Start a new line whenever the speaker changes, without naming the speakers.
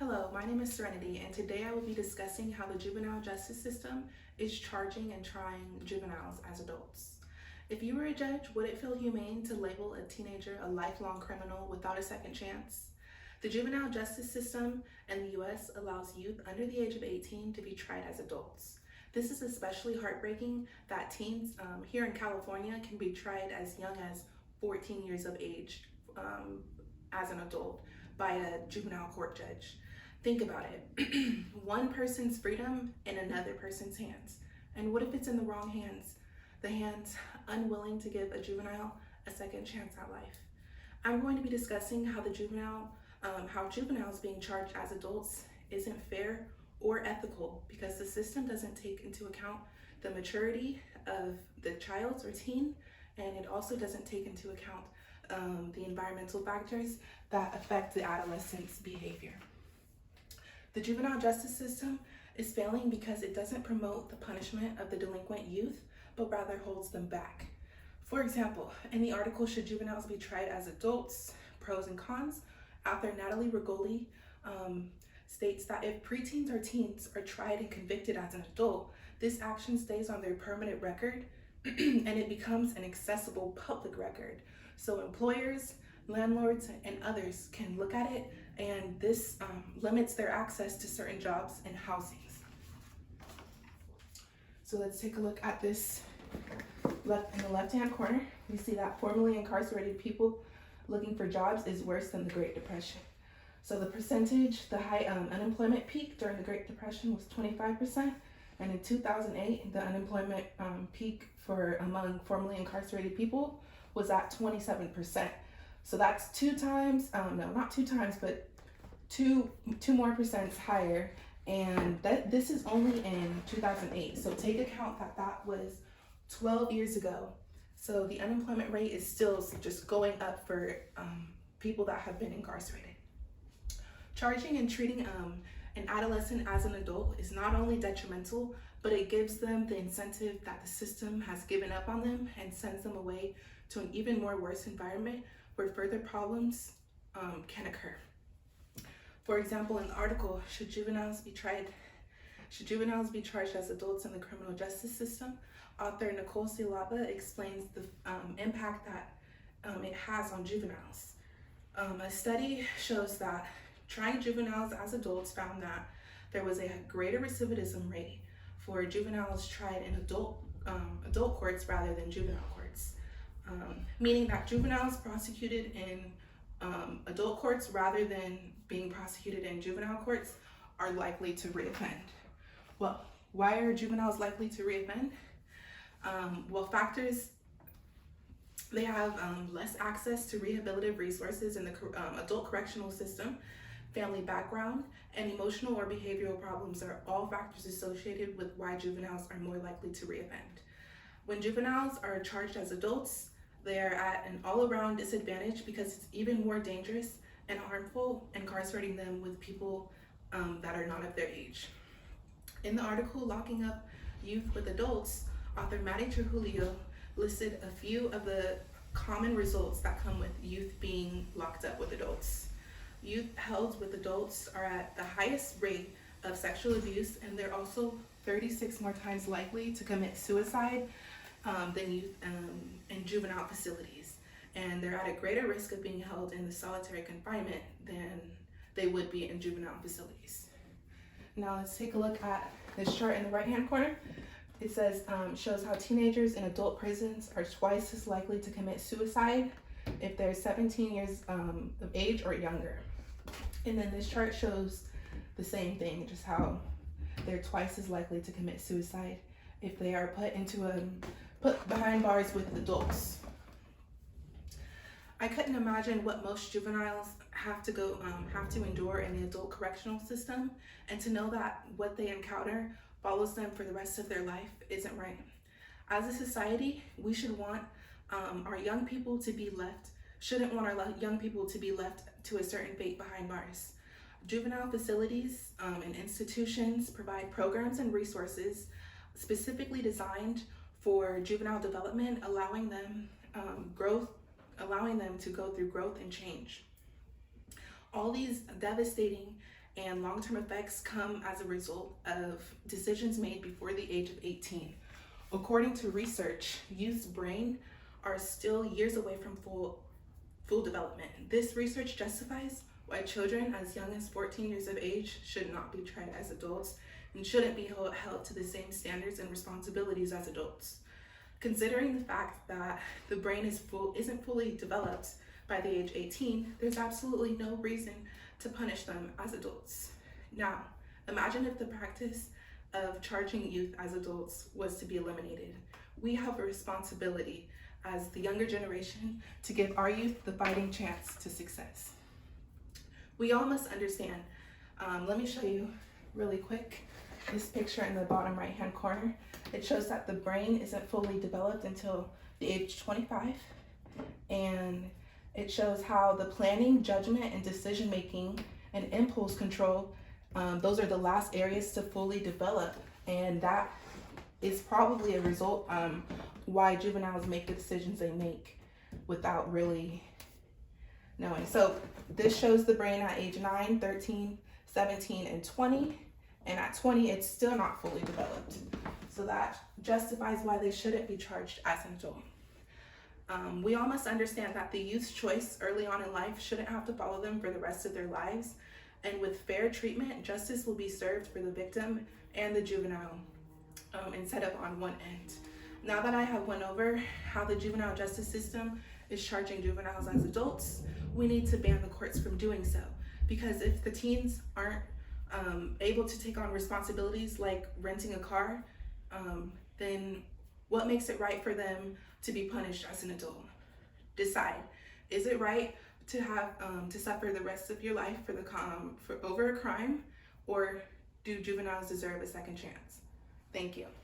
Hello, my name is Serenity, and today I will be discussing how the juvenile justice system is charging and trying juveniles as adults. If you were a judge, would it feel humane to label a teenager a lifelong criminal without a second chance? The juvenile justice system in the US allows youth under the age of 18 to be tried as adults. This is especially heartbreaking that teens here in California can be tried as young as 14 years of age as an adult by a juvenile court judge. Think about it. One person's freedom in another person's hands. And what if it's in the wrong hands? The hands unwilling to give a juvenile a second chance at life. I'm going to be discussing how how juveniles being charged as adults isn't fair or ethical because the system doesn't take into account the maturity of the child or teen, and it also doesn't take into account the environmental factors that affect the adolescent's behavior. The juvenile justice system is failing because it doesn't promote the punishment of the delinquent youth, but rather holds them back. For example, in the article, Should Juveniles Be Tried as Adults? Pros and Cons, author Natalie Rigoli states that if preteens or teens are tried and convicted as an adult, this action stays on their permanent record and it becomes an accessible public record. So employers, landlords, and others can look at it, and this limits their access to certain jobs and housings. So let's take a look at this in the left-hand corner. We see that formerly incarcerated people looking for jobs is worse than the Great Depression. So the high unemployment peak during the Great Depression was 25%, and in 2008, the unemployment peak among formerly incarcerated people was at 27%. So that's two more percent higher, and this is only in 2008. So take account that was 12 years ago. So the unemployment rate is still just going up for people that have been incarcerated. Charging and treating an adolescent as an adult is not only detrimental, but it gives them the incentive that the system has given up on them and sends them away to an even more worse environment where further problems can occur. For example, in the article, Should Juveniles Be Charged as Adults in the Criminal Justice System? Author Nicole Silava explains the impact that it has on juveniles. A study shows that trying juveniles as adults found that there was a greater recidivism rate for juveniles tried in adult courts rather than juvenile courts, meaning that juveniles prosecuted in adult courts rather than being prosecuted in juvenile courts are likely to reoffend. Well, why are juveniles likely to reoffend? Factors, they have less access to rehabilitative resources in the adult correctional system. Family background and emotional or behavioral problems are all factors associated with why juveniles are more likely to reoffend. When juveniles are charged as adults, they are at an all-around disadvantage because it's even more dangerous and harmful incarcerating them with people that are not of their age. In the article, Locking Up Youth with Adults, author Maddie Trujillo listed a few of the common results that come with youth being locked up with adults. Youth held with adults are at the highest rate of sexual abuse, and they're also 36 more times likely to commit suicide than youth in juvenile facilities. And they're at a greater risk of being held in the solitary confinement than they would be in juvenile facilities. Now let's take a look at this chart in the right-hand corner. It says, shows how teenagers in adult prisons are twice as likely to commit suicide if they're 17 years of age or younger. And then this chart shows the same thing, just how they're twice as likely to commit suicide if they are put behind bars with adults. I couldn't imagine what most juveniles have to endure in the adult correctional system, and to know that what they encounter follows them for the rest of their life isn't right. As a society, we shouldn't want our young people to be left to a certain fate behind bars. Juvenile facilities and institutions provide programs and resources specifically designed for juvenile development, allowing them to go through growth and change. All these devastating and long-term effects come as a result of decisions made before the age of 18. According to research, youth's brain are still years away from full development. This research justifies why children as young as 14 years of age should not be tried as adults and shouldn't be held to the same standards and responsibilities as adults. Considering the fact that the brain isn't fully developed by the age 18, there's absolutely no reason to punish them as adults. Now, imagine if the practice of charging youth as adults was to be eliminated. We have a responsibility as the younger generation to give our youth the fighting chance to success. We all must understand. Let me show you really quick this picture in the bottom right hand corner. It shows that the brain isn't fully developed until the age 25, and it shows how the planning, judgment, and decision making and impulse control, those are the last areas to fully develop, and that is probably a result why juveniles make the decisions they make without really knowing. So this shows the brain at age 9, 13, 17, and 20. And at 20, it's still not fully developed. So that justifies why they shouldn't be charged as an adult. We all must understand that the youth's choice early on in life shouldn't have to follow them for the rest of their lives. And with fair treatment, justice will be served for the victim and the juvenile instead of on one end. Now that I have went over how the juvenile justice system is charging juveniles as adults, we need to ban the courts from doing so. Because if the teens aren't able to take on responsibilities like renting a car, then what makes it right for them to be punished as an adult? Decide. Is it right to have to suffer the rest of your life for over a crime, or do juveniles deserve a second chance? Thank you.